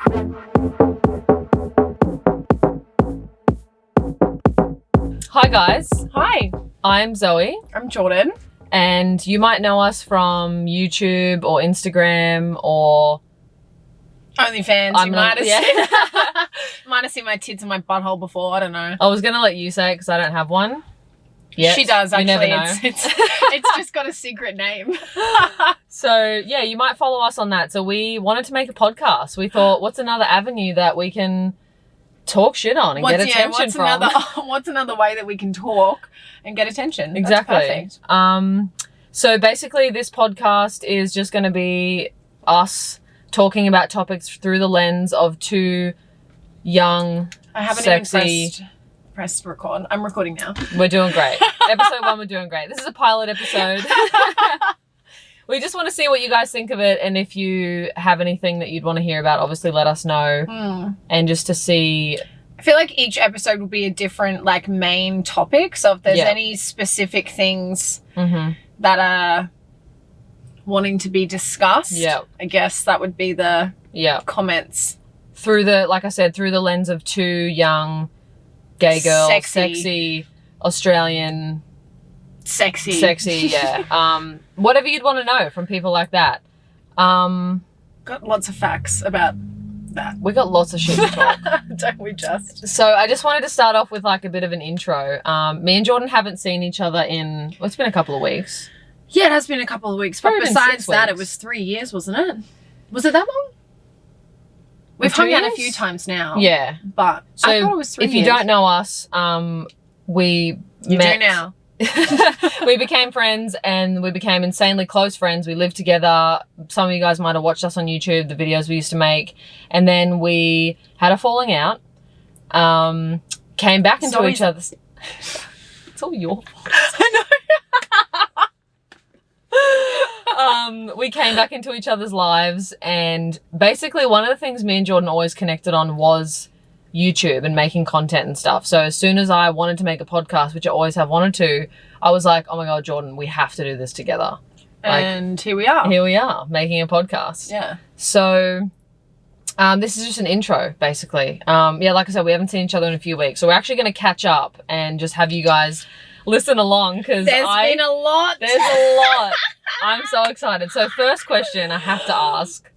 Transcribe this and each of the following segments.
Hi guys, Hi, I'm Zoe I'm Jordyn. and you might know us from YouTube or Instagram or OnlyFans. You might have yeah. seen, might have seen my tits and my butthole before. I don't know. I was going to let you say it because I don't have one. Yet. She does You actually. never know. It's just got a secret name. So yeah, you might follow us on that. So we wanted to make a podcast. We thought, what's another avenue that we can talk shit on and get attention from? What's another way that we can talk and get attention? Exactly. That's perfect. So basically this podcast is just going to be us talking about topics through the lens of two young, I haven't sexy... even pressed record. I'm recording now. We're doing great. Episode 1, we're doing great. This is a pilot episode. We just want to see what you guys think of it, and if you have anything that you'd want to hear about, obviously let us know. And just to see... I feel like each episode will be a different like main topic. So if there's any specific things that are wanting to be discussed, I guess that would be the comments. Through the, like I said, through the lens of two young gay girls, sexy Australian... Sexy, yeah. Whatever you'd want to know from people like that. Got lots of facts about that. We got lots of shit to talk. Don't we just? So I just wanted to start off with like a bit of an intro. Me and Jordyn haven't seen each other in, well, it's been a couple of weeks. Yeah, it has been a couple of weeks. But besides that, it was 3 years, wasn't it? Was it that long? We've hung out a few times now. Yeah. But so I thought it was 3 years. If you don't know us, we met. Do now. We became friends and we became insanely close friends. We lived together. Some of you guys might have watched us on YouTube, the videos we used to make. And then we had a falling out. Came back into each other's... It's all your fault. I know. We came back into each other's lives, and basically one of the things me and Jordyn always connected on was YouTube and making content and stuff. So as soon as I wanted to make a podcast, which I always have wanted to, I was like, oh my God, Jordyn, we have to do this together. And here we are. Here we are, making a podcast. Yeah. So this is just an intro, basically. Yeah, like I said, we haven't seen each other in a few weeks. So we're actually going to catch up and just have you guys listen along because there's been a lot. There's a lot. I'm so excited. So first question I have to ask.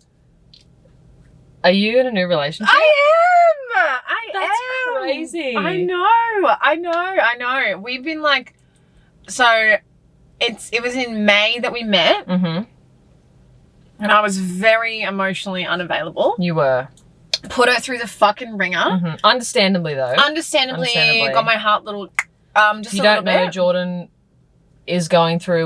Are you in a new relationship? That's crazy. I know. We've been like, so it was in May that we met. And I was very emotionally unavaileable. You were. Put her through the fucking ringer. Understandably though. Understandably. Got my heart little, just if you a don't little know, bit. Jordyn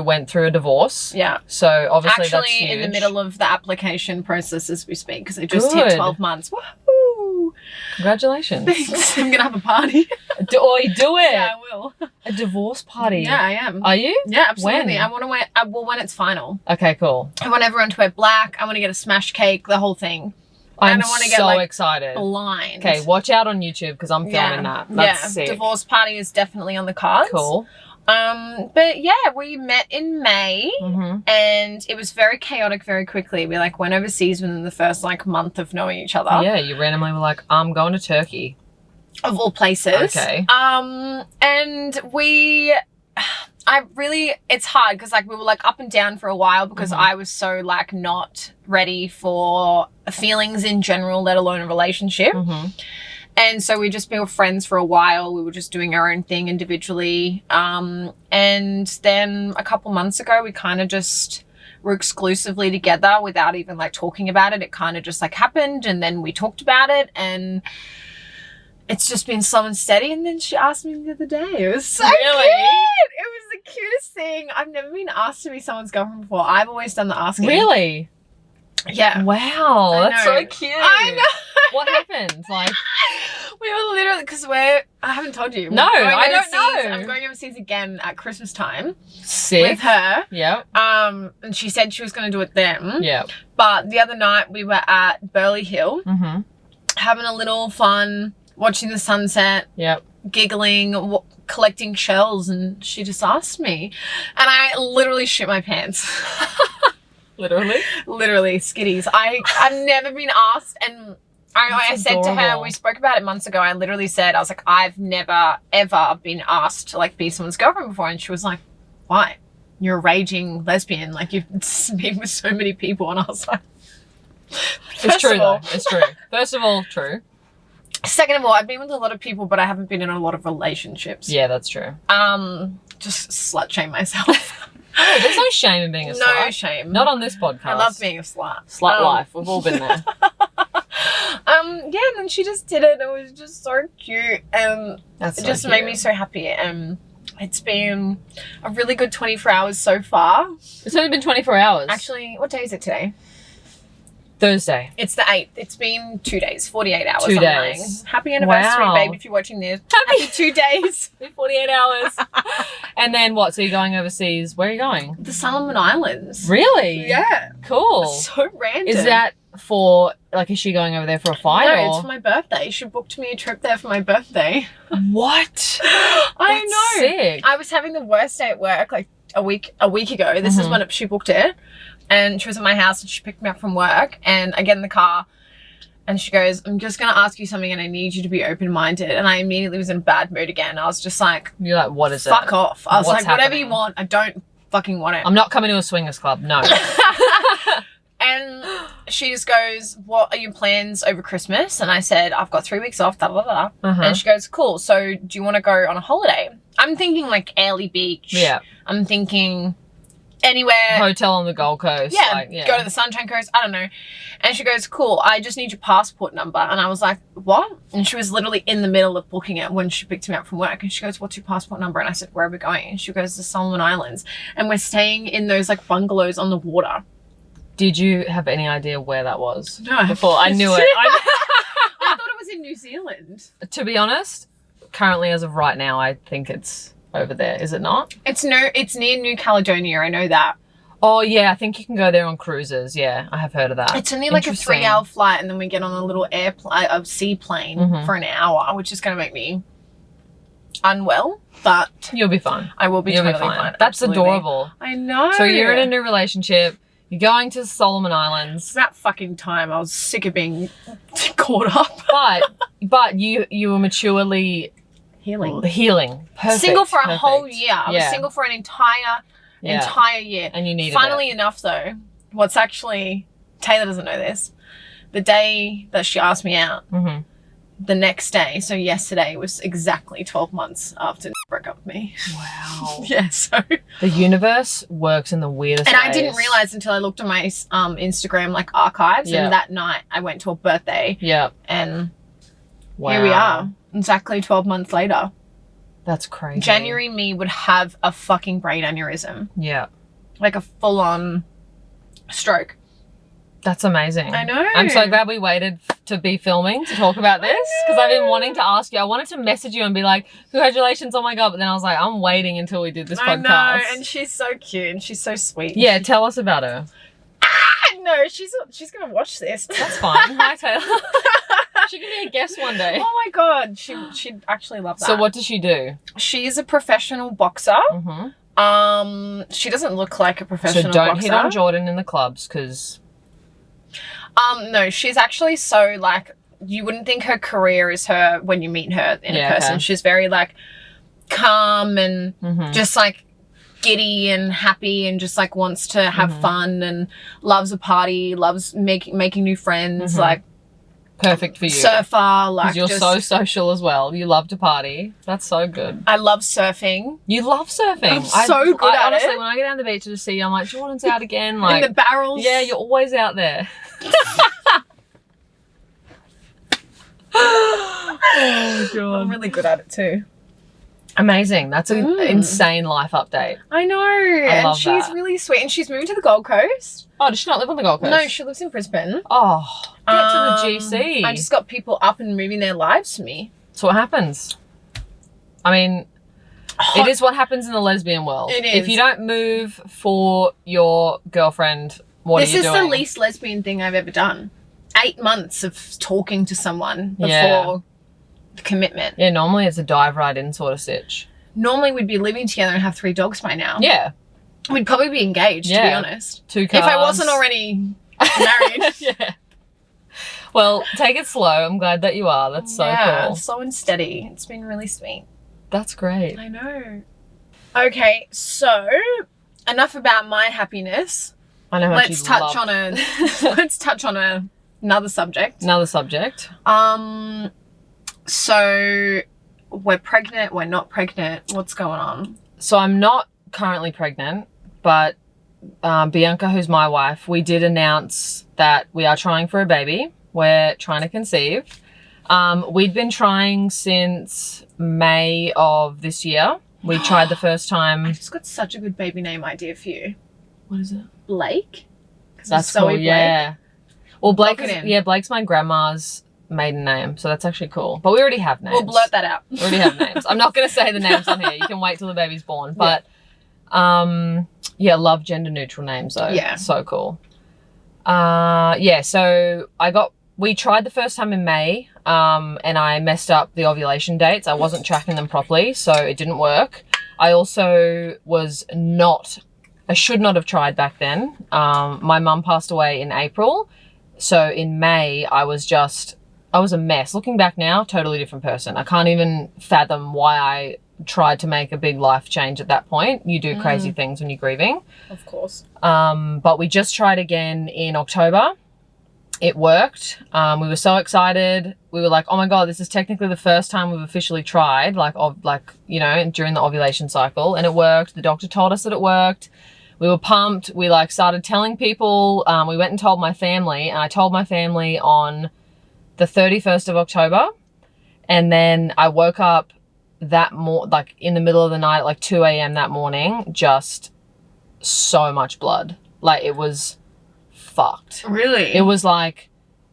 went through a divorce. Yeah. So obviously actually that's huge. in the middle of the application process as we speak because it just hit 12 months. Woohoo! Congratulations. Thanks. I'm gonna have a party. Do it. Yeah, I will. A divorce party. Yeah, I am. Are you? Yeah, absolutely. When? I want to wear. When it's final. Okay, cool. I want everyone to wear black. I want to get a smash cake. The whole thing. I'm I want to so get like excited. blind. Okay, watch out on YouTube because I'm filming that. That's sick. Divorce party is definitely on the cards. Cool. But yeah, we met in May and it was very chaotic very quickly. We like went overseas within the first like month of knowing each other. Yeah, you randomly were like, I'm going to Turkey. Of all places. Okay. And it's hard because like we were like up and down for a while because I was so like not ready for feelings in general, let alone a relationship. And so we were friends for a while. We were just doing our own thing individually. And then a couple months ago, we kind of just were exclusively together without even like talking about it. It kind of just like happened. And then we talked about it and it's just been slow and steady. And then she asked me the other day. It was so cute. It was the cutest thing. I've never been asked to be someone's girlfriend before. I've always done the asking. Really? Yeah. Wow. That's so cute. I know. What happened? Like, we were literally, because I haven't told you. No, I don't know. I'm going overseas again at Christmas time. Sick. With her. Yeah. And she said she was going to do it then. Yeah. But the other night we were at Burley Hill. Having a little fun, watching the sunset. Yep. Giggling, collecting shells, and she just asked me. And I literally shit my pants. Literally? Literally, skitties. I've never been asked, and I said to her, adorable. we spoke about it months ago. I literally said, I was like, I've never, ever been asked to like be someone's girlfriend before. And she was like, why? You're a raging lesbian. Like you've been with so many people. And I was like, It's true though. It's true. First of all, true. Second of all, I've been with a lot of people, but I haven't been in a lot of relationships. Yeah, that's true. Just slut shame myself. Oh, there's no shame in being a slut. No shame. Not on this podcast. I love being a slut. Slut life. We've all been there. Yeah, and then she just did it. It was just so cute. That's it so just cute. made me so happy. It's been a really good 24 hours so far. It's only been 24 hours. Actually, what day is it today? Thursday. It's the 8th. It's been 2 days, 48 hours. 2 I'm days. lying. Happy anniversary, Wow. babe, if you're watching this. Happy 2 days. 48 hours. And then what? So you're going overseas. Where are you going? The Solomon Islands. Really? Yeah. Cool. So random. Is that for, like, is she going over there for a fight? No, or? it's for my birthday. She booked me a trip there for my birthday. What? I That's know. sick. I was having the worst day at work like a week ago. This is when she booked it. And she was at my house and she picked me up from work and I get in the car and she goes, I'm just going to ask you something and I need you to be open-minded. And I immediately was in a bad mood again. I was just like, You're like, what is it? fuck off. I was What's like, whatever happening? you want. I don't fucking want it. I'm not coming to a swingers club. No. And she just goes, what are your plans over Christmas? And I said, I've got 3 weeks off, da da da. And she goes, cool. So do you want to go on a holiday? I'm thinking like Airlie Beach. Yeah. I'm thinking anywhere. Hotel on the Gold Coast. Yeah, like, yeah. go to the Sunshine Coast. I don't know. And she goes, cool, I just need your passport number. And I was like, what? And she was literally in the middle of booking it when she picked me up from work. And she goes, what's your passport number? And I said, where are we going? And she goes, the Solomon Islands. And we're staying in those like bungalows on the water. Did you have any idea where that was? No. Before I knew it. I thought it was in New Zealand. To be honest, currently as of right now, I think it's over there. Is it not? It's near New Caledonia. I know that. Oh, yeah. I think you can go there on cruises. Yeah, I have heard of that. It's only like a Interesting. 3-hour flight, and then we get on a little seaplane for an hour, which is going to make me unwell, but You'll be fine. I will be You'll totally be fine. fine. That's Absolutely. adorable. I know. So you're in a new relationship. You're going to the Solomon It's Islands. about fucking time. I was sick of being caught up. But you were maturely healing. Perfect. Single for a perfect. whole year. I was Yeah. single for an entire year. And you needed Funnily enough, though, what's actually Taylor doesn't know this. The day that she asked me out, the next day, so yesterday, was exactly 12 months after Nick broke up with me. Wow. Yeah, so. The universe works in the weirdest And ways. I didn't realize until I looked at my Instagram like archives, Yeah. and that night I went to a birthday, Yeah. and Wow. here we are, exactly 12 months later. That's crazy. January me would have a fucking brain aneurysm, Yeah. like a full-on stroke. That's amazing. I know. I'm so glad we waited to be filming to talk about this because I've been wanting to ask you. I wanted to message you and be like, congratulations, oh my God. But then I was like, I'm waiting until we did this I podcast. know, and she's so cute and she's so sweet. Yeah, tell us about her. No, she's gonna watch this. That's fine. Hi, Taylor. She can be a guest one day. Oh my God, she'd actually love that. So what does she do? She's a professional boxer. She doesn't look like a professional So don't boxer. hit on Jordyn in the clubs because... No, she's actually so like, you wouldn't think her career is her when you meet her in person. Okay. She's very like calm and just like giddy and happy and just like wants to have fun and loves a party, loves making new friends, like Perfect for you. surfer, like Because you're just, so social as well. You love to party. That's so good. I love surfing. You love surfing. I'm so good at honestly, it. when I get down the beach to see you, I'm like, Jordan's out again. Like, In the barrels. yeah, you're always out there. Oh, God. I'm really good at it too. Amazing. That's an insane life update. I know. And love she's that. really sweet. And she's moved to the Gold Coast. Oh, does she not live on the Gold Coast? No, she lives in Brisbane. Oh, get to the GC. I just got people up and moving their lives for me. That's what happens. I mean, it is what happens in the lesbian world. It is. If you don't move for your girlfriend, what are you doing? This is the least lesbian thing I've ever done. 8 months of talking to someone before Yeah. the commitment. Yeah, normally it's a dive right in sort of stitch. Normally we'd be living together and have 3 dogs by now. Yeah. We'd probably be engaged, to be Yeah. honest. 2 cars. If I wasn't already married. Yeah. Well, take it slow. I'm glad that you are. That's so cool. Slow and steady. It's been really sweet. That's great. I know. Okay, so enough about my happiness. I know how Let's touch on another subject. Another subject. So we're pregnant, we're not pregnant. What's going on? So I'm not currently pregnant, but Bianca, who's my wife, we did announce that we are trying for a baby. We're trying to conceive. We'd been trying since May of this year. We tried the first time. I just got such a good baby name idea for you. What is it? Blake? That's Zoe cool, Blake. yeah. Well, Lock Blake's my grandma's maiden name, so that's actually cool. But we already have names. We'll blurt that out. We already have names. I'm not going to say the names on here. You can wait till the baby's born. But, love gender neutral names though. Yeah. So cool. So we tried the first time in May, and I messed up the ovulation dates. I wasn't tracking them properly, so it didn't work. I also I should not have tried back then. My mum passed away in April. So in May, I was a mess. Looking back now, totally different person. I can't even fathom why I tried to make a big life change at that point. You do crazy things when you're grieving. Of course. But we just tried again in October. It worked. We were so excited. We were like, oh my God, this is technically the first time we've officially tried, during the ovulation cycle. And it worked. The doctor told us that it worked. We were pumped. We started telling people. We went and told my family, and I told my family on the 31st of October. And then I woke up in the middle of the night at 2 a.m. that morning, just so much blood. It was fucked. Really? It was like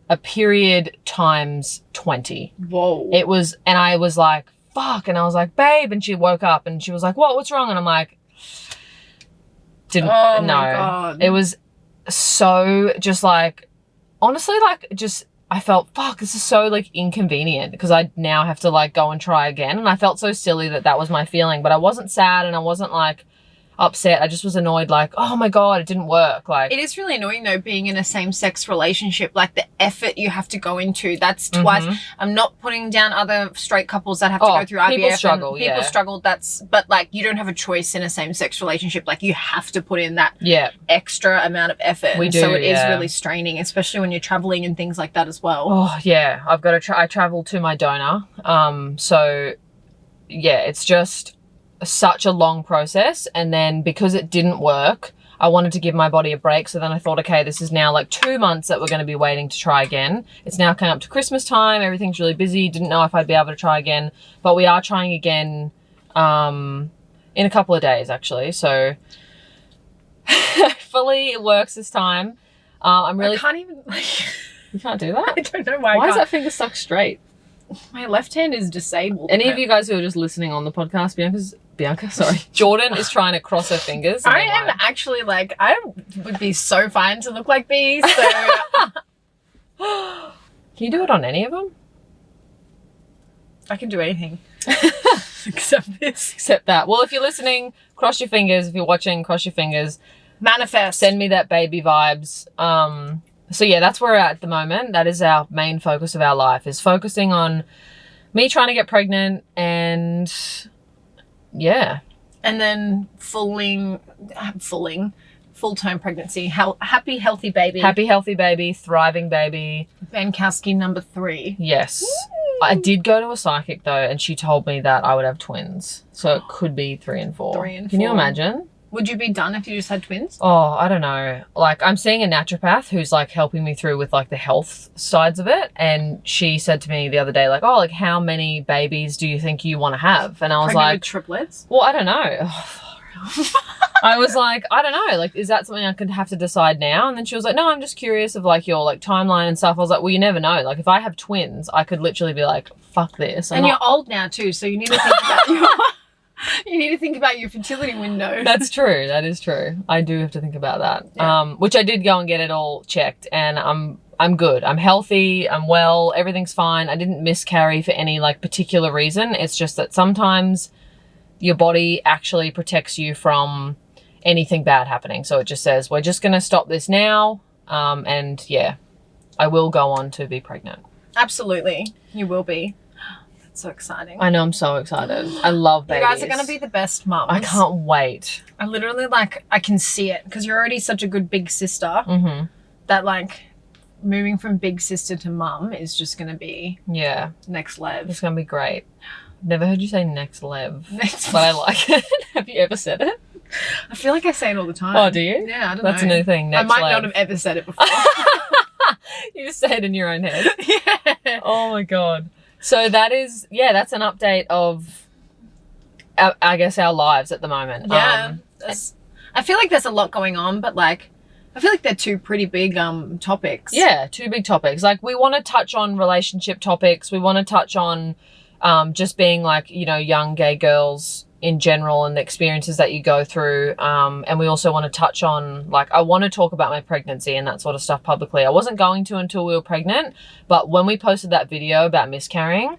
a period times 20. Whoa. It was, and I was like, fuck. And I was like, babe. And she woke up and she was like, what's wrong? And I'm like, my God. It was so just honestly, I felt, fuck, this is so inconvenient because I now have to go and try again. And I felt so silly that was my feeling, but I wasn't sad and I wasn't upset. I just was annoyed, oh my God, it didn't work. It is really annoying though, being in a same-sex relationship, the effort you have to go into. That's twice. I'm not putting down other straight couples that have to go through IVF. People struggle, people struggle. But you don't have a choice in a same-sex relationship. You have to put in that extra amount of effort. We do, so it is really straining, especially when you're traveling and things like that as well. Oh yeah, I've got to I travel to my donor. So yeah, it's just such a long process. And then because it didn't work, I wanted to give my body a break. So then I thought, okay, this is now 2 months that we're going to be waiting to try again. It's now coming up to Christmas time. Everything's really busy. Didn't know if I'd be able to try again, but we are trying again in a couple of days actually. So hopefully it works this time. I can't even you can't do that? I don't know why. Why is that finger stuck straight? My left hand is disabled. Any of you guys who are just listening on the podcast, Jordyn is trying to cross her fingers. I am actually I would be so fine to look like these. So. Can you do it on any of them? I can do anything. Except this. Except that. Well, if you're listening, cross your fingers. If you're watching, cross your fingers. Manifest. Send me that baby vibes. So yeah, that's where we're at the moment. That is our main focus of our life, is focusing on me trying to get pregnant and yeah. And then full-term pregnancy. Happy, healthy baby. Happy, healthy baby. Thriving baby. Bankowski number 3. Yes. Woo! I did go to a psychic though, and she told me that I would have twins. So it could be 3 and 4. 3 and 4. Can you imagine? Would you be done if you just had twins? Oh, I don't know. I'm seeing a naturopath who's helping me through with the health sides of it. And she said to me the other day, how many babies do you think you want to have? And I was Pregnant with triplets? Well, I don't know. I was like, I don't know. Is that something I could have to decide now? And then she was like, no, I'm just curious of your timeline and stuff. I was like, well, you never know. If I have twins, I could literally be like, fuck this. You're old now too, so you need to think about you need to think about your fertility window. That's true. That is true. I do have to think about that. Yeah. Which I did go and get it all checked, and I'm good. I'm healthy. I'm well. Everything's fine. I didn't miscarry for any particular reason. It's just that sometimes your body actually protects you from anything bad happening. So it just says, we're just going to stop this now. And yeah, I will go on to be pregnant. Absolutely. You will be. That's so exciting. I know, I'm so excited. I love babies. You guys are going to be the best mums. I can't wait. I literally, like, I can see it because you're already such a good big sister that, like, moving from big sister to mum is just going to be next level. It's going to be great. Never heard you say next level, Next but I like it. Have you ever said it? I feel like I say it all the time. Oh, do you? Yeah, I don't know. That's a new thing. Next I might lev. not have ever said it before. You just say it in your own head. Yeah. Oh my God. So that is, that's an update of, I guess, our lives at the moment. Yeah. I feel like there's a lot going on, but like, I feel like they're two pretty big topics. Yeah, two big topics. Like, we want to touch on relationship topics. We want to touch on just being like, you know, young gay girls in general and the experiences that you go through. And we also want to touch on, like, I want to talk about my pregnancy and that sort of stuff publicly. I wasn't going to until we were pregnant, but when we posted that video about miscarrying,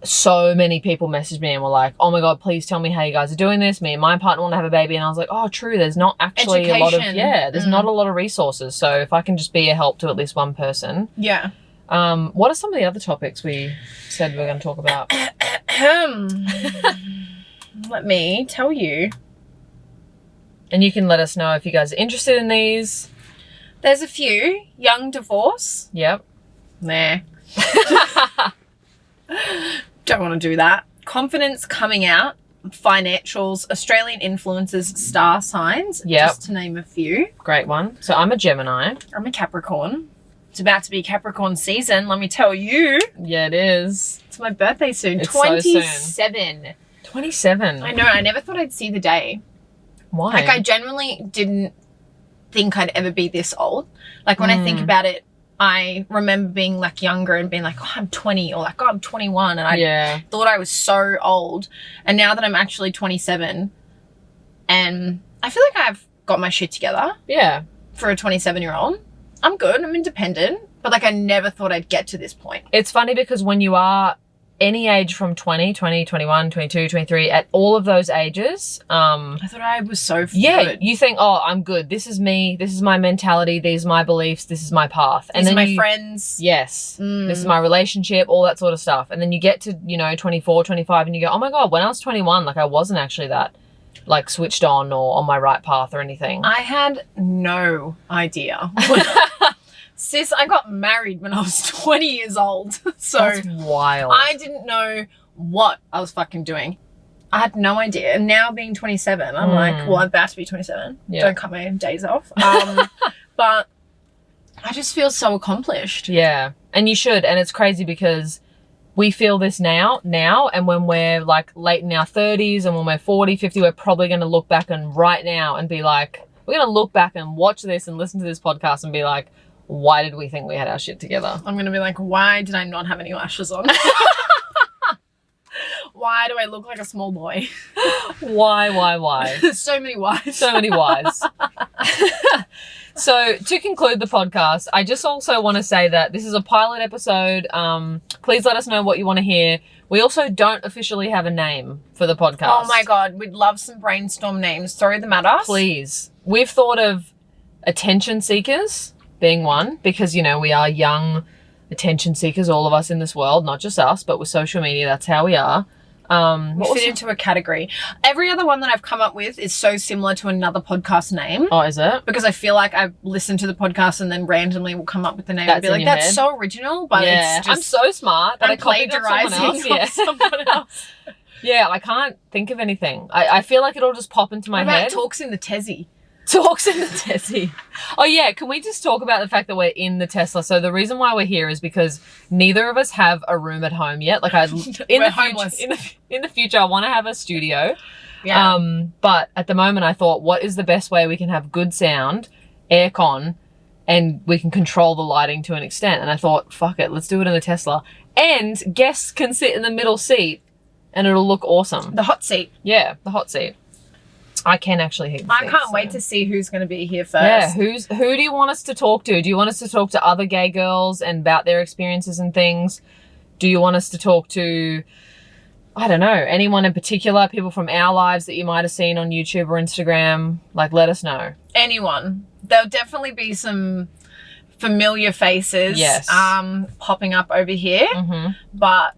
so many people messaged me and were like, oh my God, please tell me how you guys are doing this. Me and my partner want to have a baby. And I was like, oh, true. There's not actually a lot of, there's not a lot of resources. So if I can just be a help to at least one person. Yeah. What are some of the other topics we said we were going to talk about? Let me tell you. And you can let us know if you guys are interested in these. There's a few. Young divorce. Yep. Nah. Don't want to do that. Confidence coming out. Financials. Australian influencers. Star signs. Yep. Just to name a few. Great one. So I'm a Gemini. I'm a Capricorn. It's about to be Capricorn season, let me tell you. Yeah, it is. It's my birthday soon. It's 27. So soon. 27. I know. I never thought I'd see the day. Why? Like, I genuinely didn't think I'd ever be this old. Like, when I think about it, I remember being, like, younger and being like, oh, I'm 20 or like, oh, I'm 21. And I thought I was so old. And now that I'm actually 27 and I feel like I've got my shit together. Yeah. For a 27-year-old. I'm good. I'm independent. But, like, I never thought I'd get to this point. It's funny because when you are any age from 20, 21, 22, 23, at all of those ages, I thought I was so good. You think, oh, I'm good. This is me. This is my mentality. These are my beliefs. This is my path. And then my friends. Yes. This is my relationship, all that sort of stuff. And then you get to, 24, 25 and you go, oh my God, when I was 21, like, I wasn't actually that, like, switched on or on my right path or anything. I had no idea. Sis, I got married when I was 20 years old. So that's wild. I didn't know what I was fucking doing. I had no idea. And now being 27, I'm like, well, I'm about to be 27. Yeah. Don't cut my days off. But I just feel so accomplished. Yeah. And you should. And it's crazy because we feel this now, and when we're like late in our 30s and when we're 40, 50, we're probably going to look back and right now and be like, we're going to look back and watch this and listen to this podcast and be like, why did we think we had our shit together? I'm going to be like, why did I not have any lashes on? Why do I look like a small boy? Why? So many whys. So many whys. So to conclude the podcast, I just also want to say that this is a pilot episode. Please let us know what you want to hear. We also don't officially have a name for the podcast. Oh my God. We'd love some brainstorm names. Throw them at us. Please. We've thought of attention seekers being one because, we are young attention seekers, all of us in this world, not just us, but with social media, that's how we are. We fit into a category. Every other one that I've come up with is so similar to another podcast name. Oh, is it? Because I feel like I've listened to the podcast and then randomly will come up with the name and be like, that's so original, but it's just... I'm so smart that I copied it off someone else. Someone else. Yeah, I can't think of anything. I feel like it'll just pop into my head. Talks in the Tessie? Talks in the Tessie. Oh yeah, can we just talk about the fact that we're in the Tesla? So the reason why we're here is because neither of us have a room at home yet. Like in the future, I want to have a studio. Yeah. But at the moment, I thought, what is the best way we can have good sound, aircon, and we can control the lighting to an extent? And I thought, fuck it, let's do it in the Tesla. And guests can sit in the middle seat, and it'll look awesome. The hot seat. Yeah, the hot seat. I can actually hear the I can't wait to see who's going to be here first. Yeah, who do you want us to talk to? Do you want us to talk to other gay girls and about their experiences and things? Do you want us to talk to, I don't know, anyone in particular, people from our lives that you might have seen on YouTube or Instagram? Like, let us know. Anyone. There'll definitely be some familiar faces Yes. popping up over here, but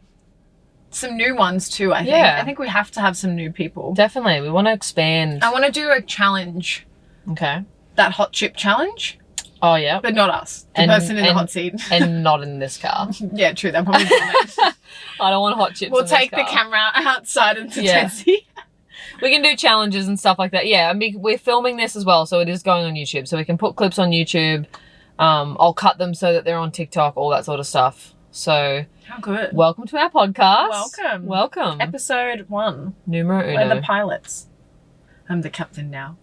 some new ones too, I think. Yeah. I think we have to have some new people. Definitely. We want to expand. I want to do a challenge, Okay. that hot chip challenge, Oh, yeah. but not us, the person in the hot seat. And not in this car. Yeah, true. They'll probably do that. I don't want hot chips We'll in this take the car. camera outside of the Yeah. taxi. We can do challenges and stuff like that. Yeah, I mean, we're filming this as well, so it is going on YouTube. So we can put clips on YouTube. I'll cut them so that they're on TikTok, all that sort of stuff. So How good. welcome to our podcast. Welcome. Welcome. Episode 1. Numero We're the uno. pilots. I'm the captain now.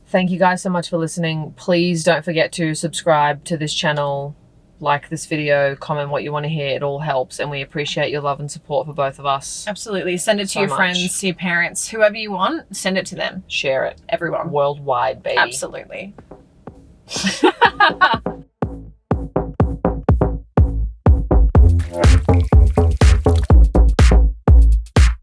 Thank you guys so much for listening. Please don't forget to subscribe to this channel, like this video, comment what you want to hear. It all helps, and we appreciate your love and support for both of us. Absolutely. Send it to So your much. friends, to your parents, whoever you want. Send it to them. Share it. Everyone. Worldwide, baby. Absolutely.